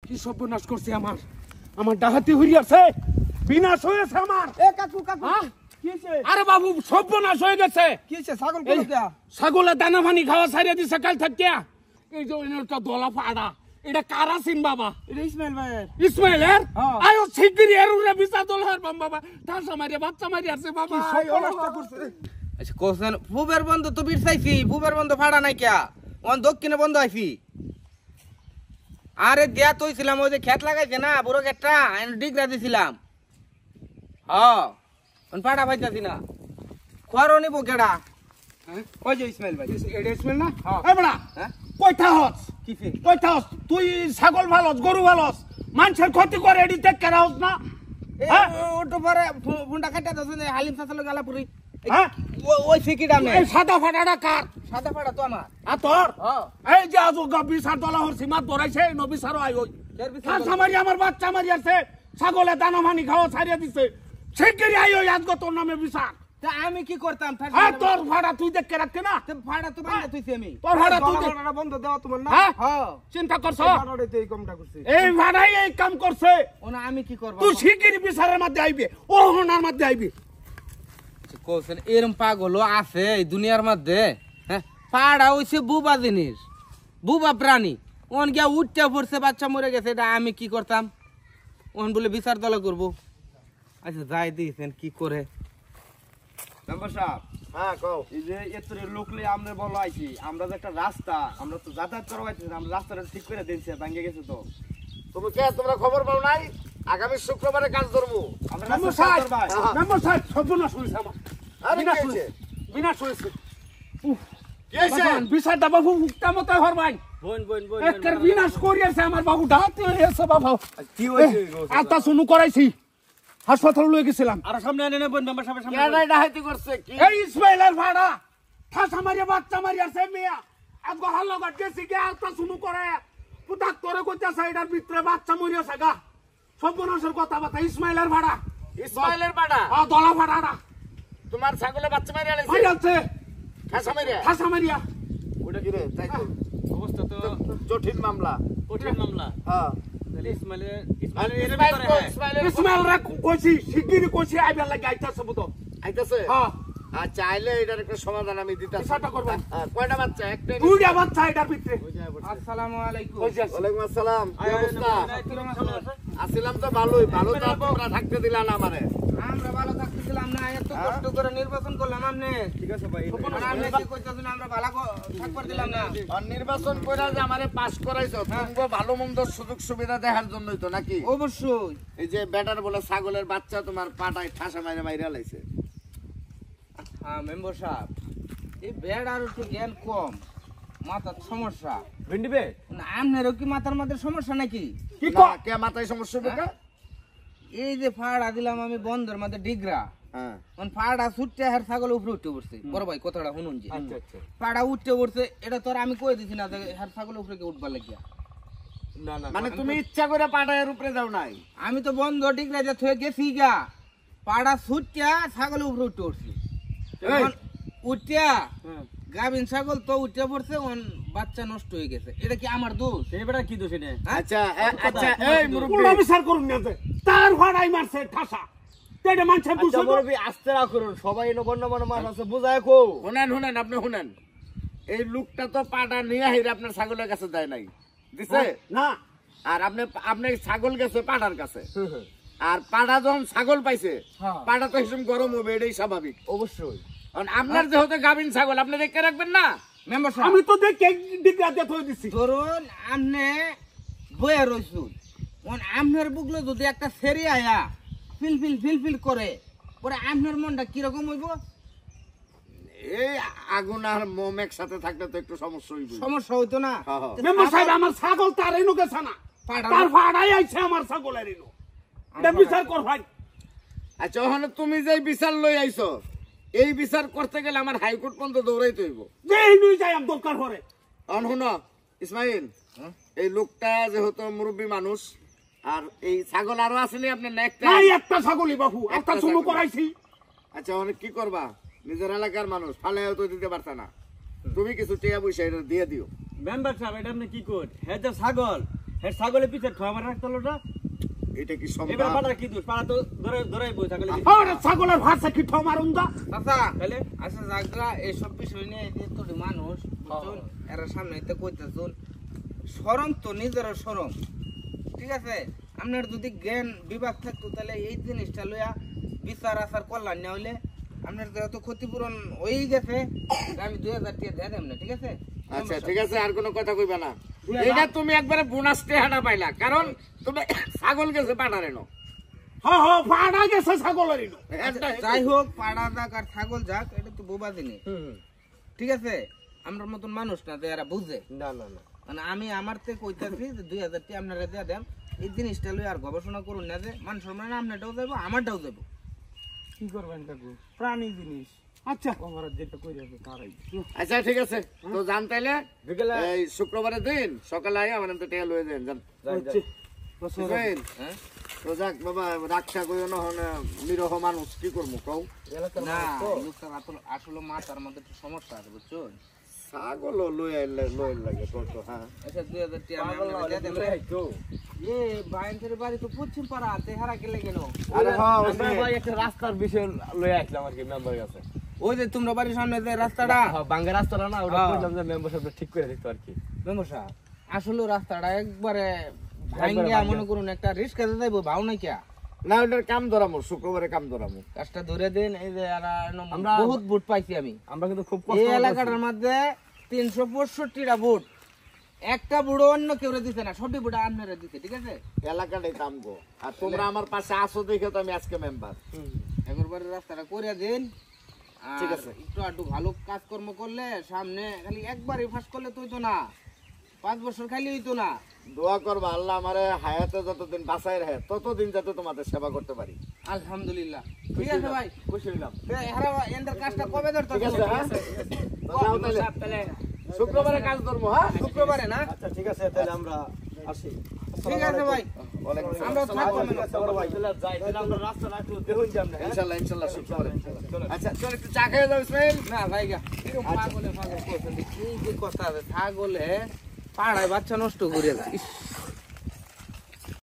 কি সর্বনাশ করছে আমার আমার ডাহাতি হইয়াছে বিনাশ হয়েছে আমার এ কাকু কাকু কি হইছে আরে বাবু সর্বনাশ হয়ে গেছে কি হইছে ছাগল কোন কে ছাগলের দানা পানি খাওয়া ছাড়িয়ে দিছে কাল থেকে এই যে একটা দলা ফাড়া এটা কারা সিন বাবা এটা ইসমাইল ভাই ইসমাইলের আয়ো শিগগিরই এর উড়ে বিচা দল হর বাবা ঠাসা মারিয়া বাচ্চা মারি আছে বাবা সর্বনাশটা করছে আচ্ছা কোসেন ফুবের বন্ধ তো বিরসাইছি ফুবের বন্ধ ফাড়া নাই কিয়া ওন দক্ষিণে বন্ধ আইছি আরে দেয়া তৈছিলাম ওই যে খেত লাগাইছে না বড় খেতটা আমি ডিগরা দিছিলাম ওন ফাড়া পাইতাছি না খোয়ারও নিব কেডা ওই যে ইসমাইল ভাই এটা ইসমাইল না এ বড়া কয়টা হস কিছে কয়টা হস তুই ছাগল ভালস গরু ভালস মানুষের ক্ষতি করে এডি টেক করা হস না ওটো পরে ফোনটা কাটা দছ হালিম সাসালো গালাপুরি হ্যাঁ ওই সিকিটা আমি এই সাদা ফাটাটা কার সাদা ফাড়া তো আমার তোর এই যে আজ বিচার দলা হর সীমা ধরাইছে নবিসারও আই ওই ঠাসা মারি আমার বাচ্চা মারি আছে ছাগলে দানা মানি খাওয়া ছাড়িয়ে দিছে শিগগিরই আই ওই আজকে তোর নামে বিচার তা আমি কি করতাম হ্যাঁ তোর ভাড়া তুই দেখে রাখতে না ফাড়া তো বাইরে তুইছি আমি তোর ভাড়া তুই ভাড়াটা বন্ধ দেওয়া তোমার না হ্যাঁ চিন্তা করছ ভাড়াটা তো এই কমটা করছে এই ভাড়াই এই কাম করছে ওনা আমি কি করব তুই শিগগিরই বিচারের মধ্যে আইবি ও হনার মধ্যে আইবি কোসেন এরম পাগল আছে এই দুনিয়ার মধ্যে হ্যাঁ পাড়া হইছে বুবা জিনিস বুবা প্রাণী ওন গিয়া উঠতে পড়ছে বাচ্চা মরে গেছে এটা আমি কি করতাম ওন বলে বিচার দলে করব আচ্ছা যাই দিয়েছেন কি করে মেম্বার সাহেব হ্যাঁ কও এই যে এতরে লোকলে আমরা বলো আইছি আমরা যে একটা রাস্তা আমরা তো যাতায়াত করা হইছে আমরা রাস্তাটা ঠিক করে দিয়েছি ভাঙে গেছে তো তুমি কে তোমরা খবর পাও নাই আগামী শুক্রবারে কাজ ধরবো আমরা মেম্বার রাস্তা সাহেব ভাই মেম্বার সাহেব সর্বনাশ হয়েছে আমার আরে কি হয়েছে বিনাশ হয়েছে কি হয়েছে বিচারটা বাবু উক্তা মতো হর ভাই বোন বোন বোন একের বিনাশ করিয়াছে আমার বাবু ডাহাতি হয়েছে বাবা কি হইছে আতা শুনু করাইছি হাসপাতালে লয়ে গেছিলাম আর সামনে এনে বোন মেম্বার সাহেবের সামনে কেডাই ডাহাতি করছে কি এই ইসমাইলের ভাড়া ঠাসা মারিয়া বাচ্চা মারিয়াছে মিয়া আজকে হাল্লা গেছি গে আতা শুনু করে পুতাক তোরে কইতাছে এটার ভিতরে বাচ্চা মরিয়াছে গা সর্বনাশের কথা বাতা ইসমাইলের ভাড়া ইসমাইলের বাড়া দলা ভাড়াটা তোমার ছাগলে বাচ্চা মারি আলাইছে মারিয়াছে ঠাসা মারি ঠাসা মারিয়া ওটা কি রে তাই তো অবস্থা তো জটিল মামলা কঠিন মামলা হ্যাঁ তাহলে ইসমাইলের আর ইসমাইলের ইসমাইল ভিতরে কো হ্যাঁ ইসমাইলের ইসমাইল রে কইছি শিগগিরই কইছি আইবার লাগি আইতাছে বুতো আইতাছে হ্যাঁ আচ্ছা আইলে এটার একটা সমাধান আমি দিতাছি বিচারটা করবেন কয়টা বাচ্চা একটা দুইটা বাচ্চা এটার ভিতরে আসসালামু আলাইকুম ওয়ালাইকুম আসসালাম কি অবস্থা আসিলাম তো ভালোই ভালো তো তোমরা থাকতে দিলা না আমারে আমরা ভালো থাকতেছিলাম না এত কষ্ট করে নির্বাচন করলাম আপনি ঠিক আছে ভাই আর আপনি কি কইতাছেন আমরা ভালো থাকবার দিলাম না আর নির্বাচন কইরা যে আমারে পাস করাইছো তুমি ভালো মন্দ সুযোগ সুবিধা দেখার জন্যই তো নাকি অবশ্যই এই যে ব্যাটার বলে ছাগলের বাচ্চা তোমার পাটায় ঠাসা মাইরে মাইরে লাইছে হ্যাঁ মেম্বার সাহেব এই বেড আর একটু জ্ঞান কম মাথার সমস্যা ভেন্ডি বে না আপনারও কি মাথার মধ্যে সমস্যা নাকি কি না, কর কে মাথায় সমস্যা ঢুকে এই যে ফাড়া দিলাম আমি বন্ধের মধ্যে ডিগরা হ্যাঁ মানে ফাড়া ছুটতে আর ছাগল উপরে উঠতে পড়ছে বড় ভাই কথাটা শুনুন যে আচ্ছা আচ্ছা ফাড়া উঠতে পড়ছে এটা তো আর আমি কই দিছি না যে আর ছাগল উপরে কে উঠবার লাগিয়া না না মানে তুমি ইচ্ছা করে পাটায়ের উপরে যাও নাই আমি তো বন্ধ ডিগরা যে থয়ে গেছি গা পাড়া ছুটতে ছাগল উপরে উঠতে পড়ছে উঠিয়া গাভিন ছাগল তো উঠে পড়ছে ওন বাচ্চা নষ্ট হয়ে গেছে এটা কি আমার দোষ এবারে কি দোষ এটা আচ্ছা আচ্ছা এই মুরব্বি পুরো বিচার করুন না যে তার ভাড়াই মারছে ঠাসা তেটা মানুষের আচ্ছা দুশো মুরব্বি আস্তে রাখুন সবাই নগণ্য মানুষ আছে বুঝায় কো শুনেন শুনেন আপনি শুনেন এই লোকটা তো পাটা নিয়ে হাইরে আপনার ছাগলের কাছে দেয় নাই দিছে না আর আপনি আপনি ছাগল গেছে পাটার কাছে আর পাটা যখন ছাগল পাইছে পাটা তো হিসেব গরম হবে এটাই স্বাভাবিক অবশ্যই কারণ আপনার যেহেতু গাভিন ছাগল আপনি দেখে রাখবেন না মেম্বার সাহেব আমি তো দেখে ডিগ্রা দিয়ে থই দিছি ধরুন আপনি বয়ে রইছুন ওন আপনার বুকলো যদি একটা সেরি আয়া ফিল করে পরে আপনার মনটা কিরকম হইব এই আগুন আর মোম একসাথে থাকলে তো একটু সমস্যা হইবে সমস্যা হইতো না হ্যাঁ, হ্যাঁ। মেম্বার সাহেব আমার ছাগল তার এনু গেছে না পাড়া- তার ভাড়াই আইছে আমার ছাগলের এনু এটা বিচার কর ভাই আচ্ছা ওখানে তুমি যে বিচার লই আইছো এই বিচার করতে গেলে আমার হাইকোর্ট পর্যন্ত দৌড়াইতে হইব যে এই নুই যাই আমি দরকার করে শুন ইসমাইল এই লোকটা যেহেতু মুরব্বী মানুষ আর এই ছাগল আরো আসেনি আপনার একটা নাই একটা ছাগলই বাবু একটা একটা শুরু ছাগল। করাইছি আচ্ছা অনেক কি করবা নিজের এলাকার মানুষ ফালে তো দিতে পারছে না তুমি কিছু টিয়া পয়সা এটা দিয়ে দিও মেম্বার সাহেব এটা আপনি কি কর হ্যাঁ যে ছাগল হে ছাগলে পিছে ঠোয়া মারা রাখতো লোটা এটা কি এবার সম্ভব? পাড়া কি দোষ পাড়া তো ধরে বই ছাগলে ওরে ছাগলের ভাষা কি ঠো মারুন দা চাচা তাহলে আচ্ছা জাগরা এইসব বিষয় নিয়ে এই যে তোর মানুষ বুঝছুন এরা সামনে এতে কইতেছুন শরম তো নিজেরও শরম ঠিক আছে আপনার যদি জ্ঞান বিভাগ থাকতো তাহলে এই জিনিসটা লইয়া বিচার আচার কল্যাণ না হইলে আপনার যত ক্ষতিপূরণ হয়েই গেছে আমি 2000 টাকা দিয়ে দেব না ঠিক আছে আচ্ছা ঠিক আছে, আর কোনো কথা কইবা না। এটা তুমি একবারে বোনাস টেহাটা পাইলা, কারণ তুমি ছাগল গেছে পাঠারে নো। পাড়া গেছে ছাগলের ইনো যাই হোক পাড়া যাক আর ছাগল যাক এটা তো বোবা জিনিস ঠিক আছে আমরা মতন মানুষ না যে এরা বুঝে না না না মানে আমি আমার তে কইতাছি যে 2000 টাকা আপনারা দিয়ে দেন এই জিনিসটা লই আর গবেষণা করুন না যে মান সম্মান আপনারটাও যাবো আমারটাও যাবো কি করবেন কাকু প্রাণী জিনিস আচ্ছা কমার যেটা কইরা তারাই আচ্ছা ঠিক আছে, তো জান তাইলে বিকেলে এই শুক্রবারের দিন সকালে আইয়া মানে তো টেয়া লয়ে যান জান। বুঝলেন? হ্যাঁ তো যাক বাবা, রাখা কইও না হন, নিরহ মানুষ কি করবো কও? না লোকটা আসলে মাথার মধ্যে একটু সমস্যা আছে বুঝছো ছাগল লয়ে লাগে তো হ্যাঁ। আচ্ছা 2000 টাকা আমি আপনাকে দিয়ে দেব এ বাইনদের বাড়ি তো পশ্চিম পাড়া তেহারা গেলে কেন আরে হ্যাঁ, আমরা ভাই একটা রাস্তার বিষয় লয়ে আসলাম আর কি মেম্বার কাছে ওই যে তোমরা বাড়ির সামনে যে রাস্তাটা বাঙ্গা রাস্তাটা না ওটা হ্যাঁ। কইলাম যে মেম্বার সাহেব ঠিক করে দিত আর কি মেমসা আসলে রাস্তাটা একবারে ভাঙ্গিয়া মনে করুন একটা রিস্ক কাজে যাইবো ভাও না কিয়া না ওটার কাম ধরামু, শুক্রবারে কাম ধরামু। কাজটা ধরে দেন এই যে আমরা বহুত বুট পাইছি আমি আমরা কিন্তু খুব এই কষ্ট এলাকাটার মধ্যে 365টা বুট একটা বুড়ো অন্য কেউ দিতে না সবটি বুট আপনারা দিতে ঠিক আছে এলাকাটাই কাম গো, আর তোমরা আমার পাশে আসো দেখে তো আমি আজকে মেম্বার। একবারে রাস্তাটা করে দেন ঠিক ঠিক আছে। আছে একটু আটু ভালো কাজকর্ম করলে সামনে খালি একবারই ফাঁস করলে তো হইতো না 5 বছর খালি হইতো না দোয়া করবা আল্লাহ আমারে হায়াতে যতদিন বাঁচায় রাখে ততদিন যাতে তোমাদের সেবা করতে পারি। আলহামদুলিল্লাহ ঠিক আছে ভাই খুশি হইলাম এরা এন্ডার কাজটা কবে ধরতে ঠিক আছে হ্যাঁ, তো যাও তাহলে। শুক্রবারে কাজ ধরবো হ্যাঁ। শুক্রবারে না আচ্ছা ঠিক আছে তাহলে আমরা আসি ঠিক আছে ভাই ওয়ালাইকুম আসসালাম। আমরা থাকবো ঠিক আছে বড় ভাই তাহলে যাই তাহলে আমরা রাস্তাটা একটু দেখুন যে আমরা ইনশাল্লাহ ইনশাল্লাহ শুক্রবারে। আচ্ছা চল একটু চা খেয়ে যাও ইসমাইল। না ভাই গা পাগলে পাগল করছেন কি যে কথা আছে ছাগলে পাড়ায় বাচ্চা নষ্ট করে যায় ইস